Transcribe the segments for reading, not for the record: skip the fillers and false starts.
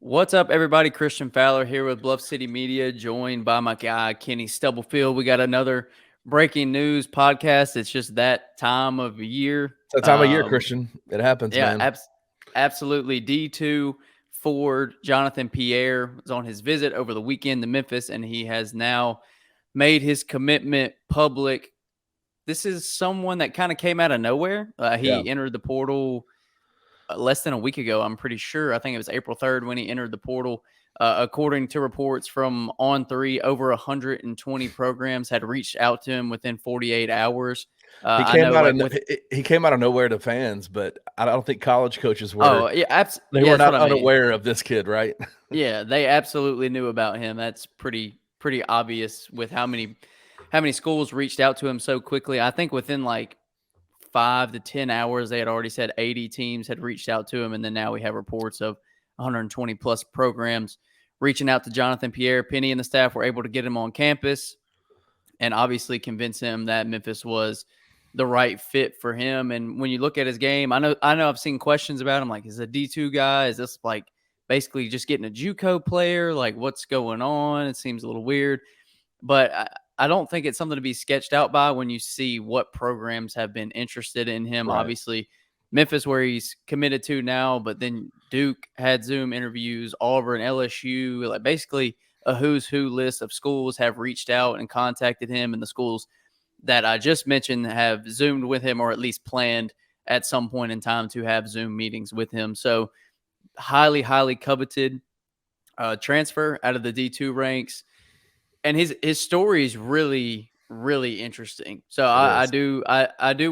What's up, everybody? Christian Fowler here with Bluff City Media, joined by my guy, Kenny Stubblefield. We got another breaking news podcast. It's just that time of year. It's that time of year, Christian. It happens, Yeah, man. absolutely. D2 forward Jonathan Pierre was on his visit over the weekend to Memphis, and he has now made his commitment public. This is someone that kind of came out of nowhere. He entered the portal less than a week ago, I'm pretty sure. I think it was April 3rd when he entered the portal. According to reports from On3, over 120 programs had reached out to him within 48 hours. He came out of nowhere to fans, but I don't think college coaches were. Oh, yeah, they were not unaware of this kid, right? Yeah, they absolutely knew about him. That's pretty obvious with how many schools reached out to him so quickly. I think within like 5 to 10 hours, they had already said 80 teams had reached out to him. And then now we have reports of 120 plus programs reaching out to Jonathan Pierre. Penny and the staff were able to get him on campus and obviously convince him that Memphis was the right fit for him. And when you look at his game, I know I've seen questions about him. Like, is a D2 guy? Is this like basically just getting a JUCO player? Like, what's going on? It seems a little weird, but I don't think it's something to be sketched out by when you see what programs have been interested in him. Right. Obviously, Memphis, where he's committed to now, but then Duke had Zoom interviews, Auburn, LSU, like basically a who's who list of schools have reached out and contacted him, and the schools that I just mentioned have Zoomed with him or at least planned at some point in time to have Zoom meetings with him. So highly, highly coveted transfer out of the D2 ranks. And his story is really, really interesting. So I do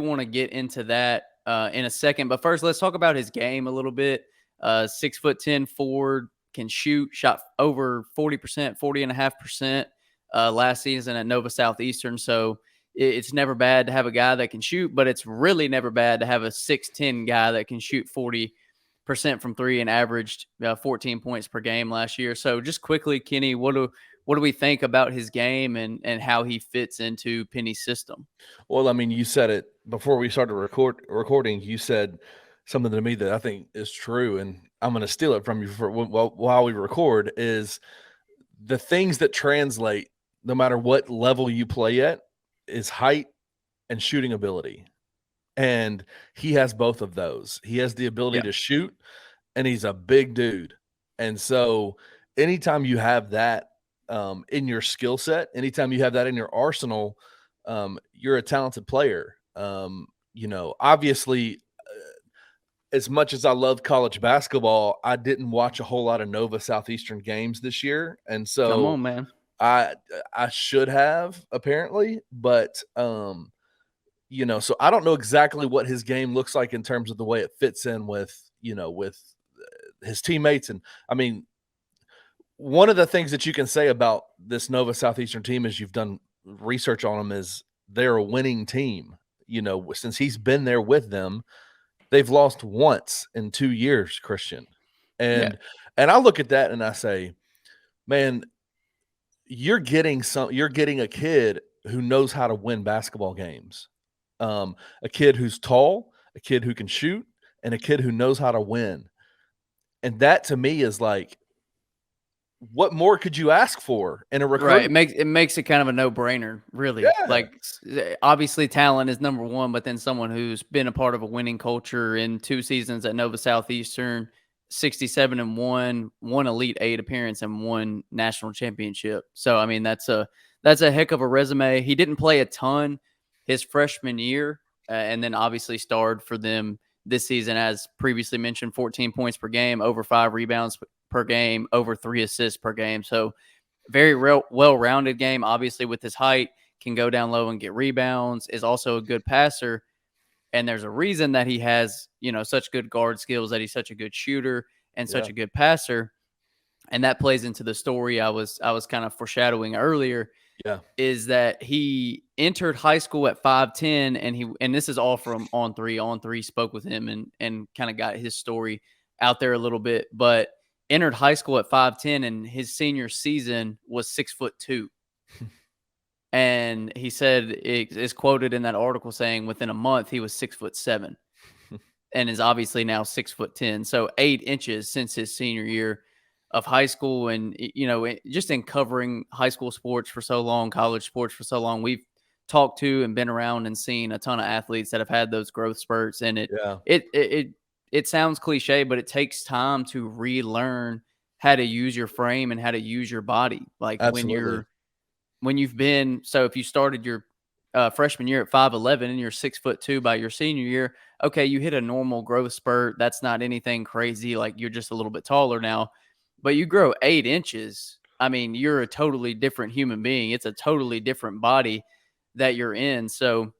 want to get into that in a second. But first, let's talk about his game a little bit. 6'10" forward, can shoot, shot over 40%, 40.5% last season at Nova Southeastern. So it's never bad to have a guy that can shoot, but it's really never bad to have a 6'10" guy that can shoot 40% from three and averaged 14 points per game last year. So just quickly, Kenny, what do we think about his game and how he fits into Penny's system? Well, I mean, you said it before we started recording. You said something to me that I think is true, and I'm going to steal it from you while we record, is the things that translate no matter what level you play at is height and shooting ability. And he has both of those. He has the ability to shoot, and he's a big dude. And so anytime you have that in your skill set, anytime you have that in your arsenal, you're a talented player. Obviously, as much as I love college basketball, I didn't watch a whole lot of Nova Southeastern games this year. And so come on, man. I should have, apparently, but so I don't know exactly what his game looks like in terms of the way it fits in with his teammates. And I mean, one of the things that you can say about this Nova Southeastern team is you've done research on them is they're a winning team. Since he's been there with them, they've lost once in 2 years, Christian. And I look at that and I say, man, you're getting a kid who knows how to win basketball games. A kid who's tall, a kid who can shoot, and a kid who knows how to win. And that to me is like, what more could you ask for in a recruit? Right. It makes it kind of a no-brainer, really. Yeah. Like, obviously talent is number one, but then someone who's been a part of a winning culture in 2 seasons at Nova Southeastern, 67-1, 1 Elite 8 appearance, and 1 national championship. So, I mean, that's a heck of a resume. He didn't play a ton his freshman year, and then obviously starred for them this season, as previously mentioned, 14 points per game, over 5 rebounds per game, over 3 assists per game. So very well-rounded game. Obviously, with his height, can go down low and get rebounds, is also a good passer. And there's a reason that he has, such good guard skills, that he's such a good shooter and such a good passer. And that plays into the story I was kind of foreshadowing earlier. Yeah. Is that he entered high school at 5'10", and this is all from On3. On3 spoke with him and kind of got his story out there a little bit, but entered high school at 5'10", and his senior season was 6'2". And he said, it is quoted in that article saying within a month he was 6'7", and is obviously now 6'10". So 8 inches since his senior year. high school, and just in covering high school sports for so long, college sports for so long, we've talked to and been around and seen a ton of athletes that have had those growth spurts, and Yeah, it sounds cliche, but it takes time to relearn how to use your frame and how to use your body. Like absolutely. when you've been, so if you started your freshman year at 5'11" and you're 6'2" by your senior year, okay, you hit a normal growth spurt. That's not anything crazy. Like you're just a little bit taller now, but you grow 8 inches. I mean, you're a totally different human being. It's a totally different body that you're in. So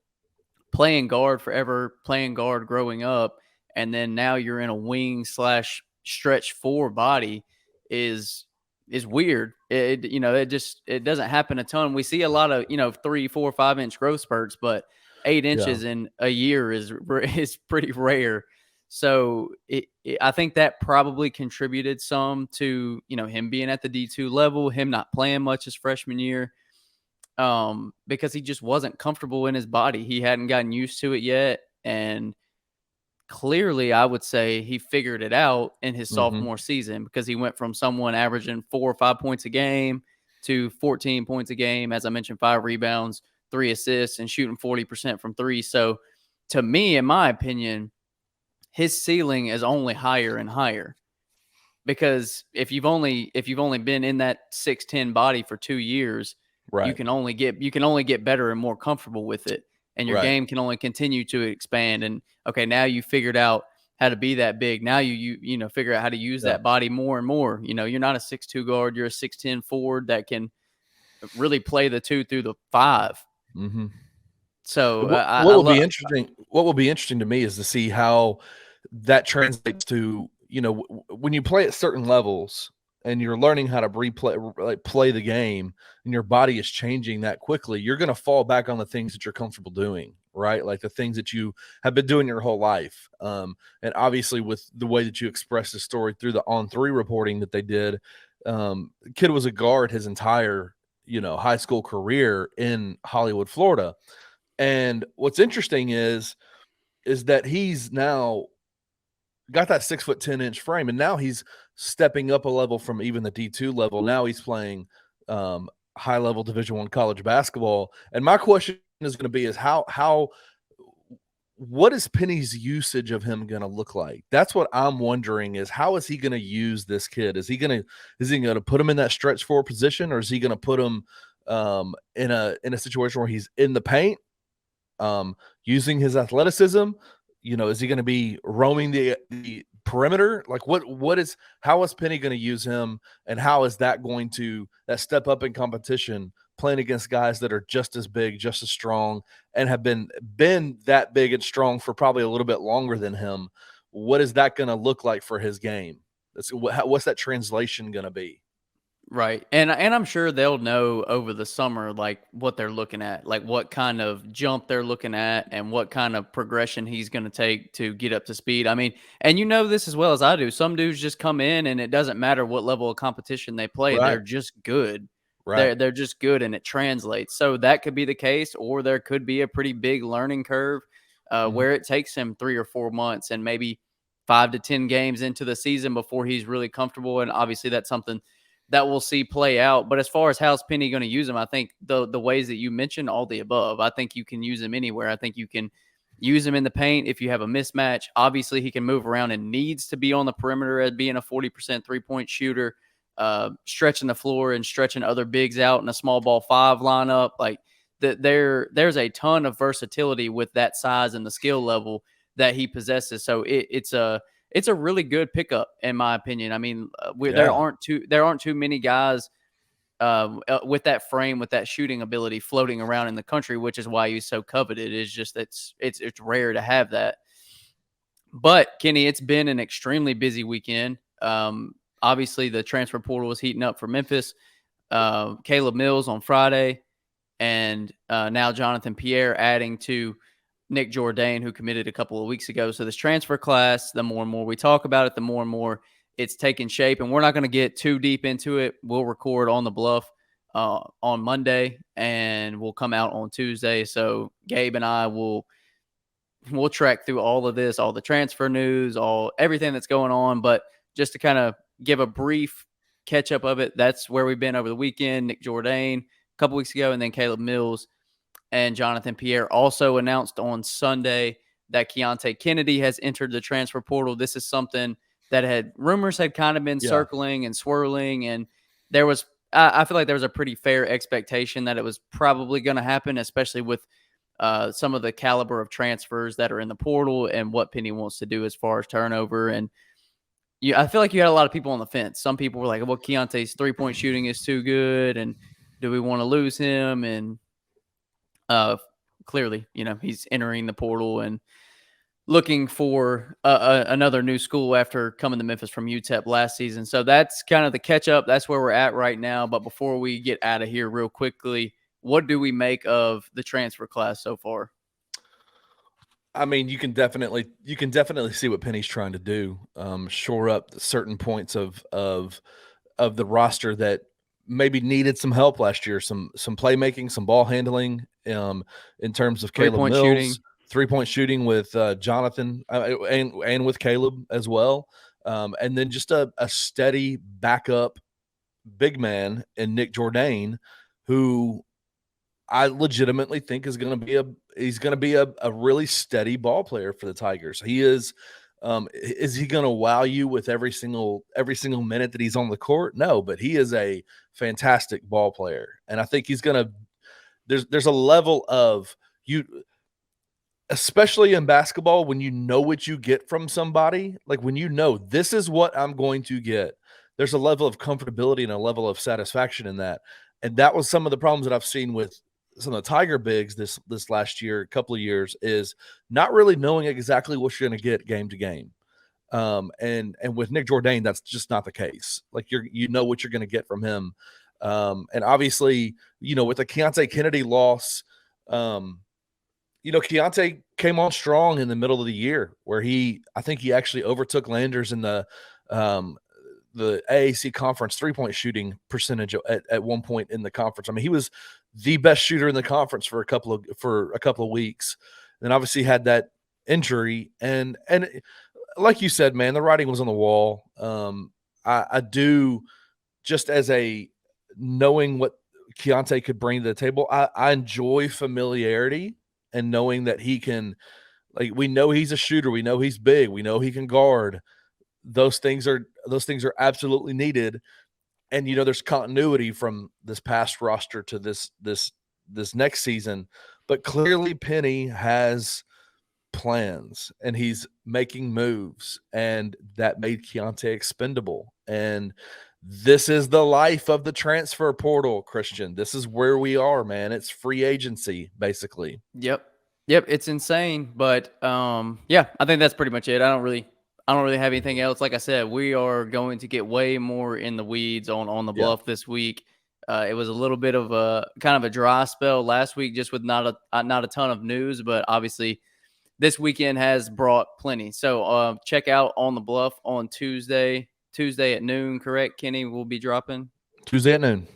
playing guard forever, playing guard growing up, and then now you're in a wing slash stretch four body is weird. It doesn't happen a ton. We see a lot of 3, 4, 5 inch growth spurts, but eight Yeah. inches in a year is pretty rare. So I think that probably contributed some to him being at the D2 level, him not playing much his freshman year, because he just wasn't comfortable in his body. He hadn't gotten used to it yet. And clearly, I would say he figured it out in his Mhm. sophomore season, because he went from someone averaging 4 or 5 points a game to 14 points a game. As I mentioned, 5 rebounds, 3 assists, and shooting 40% from three. So to me, in my opinion, his ceiling is only higher and higher, because if you've only been in that 6'10" body for 2 years, you Right. can only get better and more comfortable with it, and your Right. game can only continue to expand. And okay, now you figured out how to be that big. Now you figure out how to use Yeah. that body more and more. You're not a 6'2" guard, you're a 6'10" forward that can really play the 2 through the 5. Mhm. So What I will be love. interesting to me is to see how that translates to, when you play at certain levels and you're learning how to play the game, and your body is changing that quickly, you're going to fall back on the things that you're comfortable doing, right? Like the things that you have been doing your whole life. And obviously with the way that you expressed the story through the On3 reporting that they did, the kid was a guard his entire, high school career in Hollywood, Florida. And what's interesting is that he's now got that 6'10" frame, and now he's stepping up a level from even the D2 level. Now he's playing high level Division I college basketball. And my question is going to be is how what is Penny's usage of him going to look like? That's what I'm wondering, is how is he going to use this kid? Is he going to put him in that stretch four position, or is he going to put him in a situation where he's in the paint, using his athleticism? Is he going to be roaming the perimeter? Like how is Penny going to use him, and how is that going to that step up in competition, playing against guys that are just as big, just as strong, and have been that big and strong for probably a little bit longer than him? What is that going to look like for his game? What's that translation going to be? Right. And I'm sure they'll know over the summer, like what they're looking at, like what kind of jump they're looking at and what kind of progression he's going to take to get up to speed. I mean, and this as well as I do. Some dudes just come in and it doesn't matter what level of competition they play. Right. They're just good. Right. They're just good, and it translates. So that could be the case, or there could be a pretty big learning curve Mhm. where it takes him 3 or 4 months and maybe 5 to 10 games into the season before he's really comfortable. And obviously that's something that we'll see play out. But as far as how's Penny going to use him, I think the ways that you mentioned, all the above. I think you can use him anywhere. I think you can use him in the paint if you have a mismatch. Obviously, he can move around and needs to be on the perimeter as being a 40% 3-point shooter, stretching the floor and stretching other bigs out in a small ball 5 lineup. Like there's a ton of versatility with that size and the skill level that he possesses. So it's a really good pickup, in my opinion. I mean, there Yeah. aren't too many guys with that frame, with that shooting ability, floating around in the country, which is why he's so coveted. It's just it's rare to have that. But Kenny, it's been an extremely busy weekend. Obviously, the transfer portal was heating up for Memphis. Caleb Mills on Friday, and now Jonathan Pierre adding to Nick Jourdain, who committed a couple of weeks ago. So this transfer class, the more and more we talk about it, the more and more it's taking shape. And we're not going to get too deep into it. We'll record on the Bluff on Monday, and we'll come out on Tuesday. So Gabe and I we'll track through all of this, all the transfer news, everything that's going on. But just to kind of give a brief catch up of it, that's where we've been over the weekend. Nick Jourdain a couple weeks ago, and then Caleb Mills and Jonathan Pierre. Also announced on Sunday that Keontae Kennedy has entered the transfer portal. This is something that rumors had kind of been circling and swirling, and there was I feel like there was a pretty fair expectation that it was probably going to happen, especially with some of the caliber of transfers that are in the portal and what Penny wants to do as far as turnover. And I feel like you had a lot of people on the fence. Some people were like, well, Keontae's 3-point shooting is too good, and do we want to lose him? And clearly, he's entering the portal and looking for another new school after coming to Memphis from UTEP last season. So that's kind of the catch up. That's where we're at right now. But before we get out of here real quickly, what do we make of the transfer class so far? I mean, you can definitely see what Penny's trying to do. Shore up certain points of the roster that maybe needed some help last year, some playmaking, some ball handling, in terms of Caleb Mills. 3-point shooting with Jonathan and with Caleb as well. And then just a steady backup big man in Nick Jourdain, who I legitimately think is going to be a really steady ball player for the Tigers. He is. Is he going to wow you with every single minute that he's on the court? No, but he is a fantastic ball player. And I think he's going to, there's a level of you, especially in basketball, when you know what you get from somebody, like when you know this is what I'm going to get, there's a level of comfortability and a level of satisfaction in that. And that was some of the problems that I've seen with some of the Tiger bigs this last year, a couple of years, is not really knowing exactly what you're going to get game to game. And with Nick Jourdain, that's just not the case. Like you know what you're going to get from him. And obviously, with the Keontae Kennedy loss, Keontae came on strong in the middle of the year, where I think he actually overtook Landers in the AAC conference 3-point shooting percentage at one point in the conference. I mean, he was the best shooter in the conference for a couple of weeks. Then obviously had that injury, and like you said, man, the writing was on the wall. I do, just as a knowing what Keontae could bring to the table, I enjoy familiarity and knowing that he can, like, we know he's a shooter, we know he's big, we know he can guard. Those things are absolutely needed. And there's continuity from this past roster to this next season, but clearly Penny has plans and he's making moves, and that made Keontae expendable. And this is the life of the transfer portal, Christian. This is where we are, man. It's free agency, basically. Yep. It's insane, but I think that's pretty much it. I don't really have anything else. Like I said, we are going to get way more in the weeds on the Bluff this week. It was a little bit of a kind of a dry spell last week, just with not a ton of news, but obviously this weekend has brought plenty. So check out On the Bluff on Tuesday at noon, correct? Kenny will be dropping Tuesday at noon.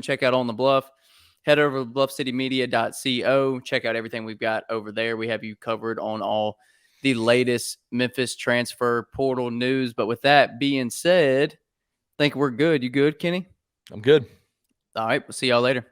Check out On the Bluff. Head over to bluffcitymedia.co. Check out everything we've got over there. We have you covered on all the latest Memphis transfer portal news. But with that being said, I think we're good. You good, Kenny? I'm good. All right. We'll see y'all later.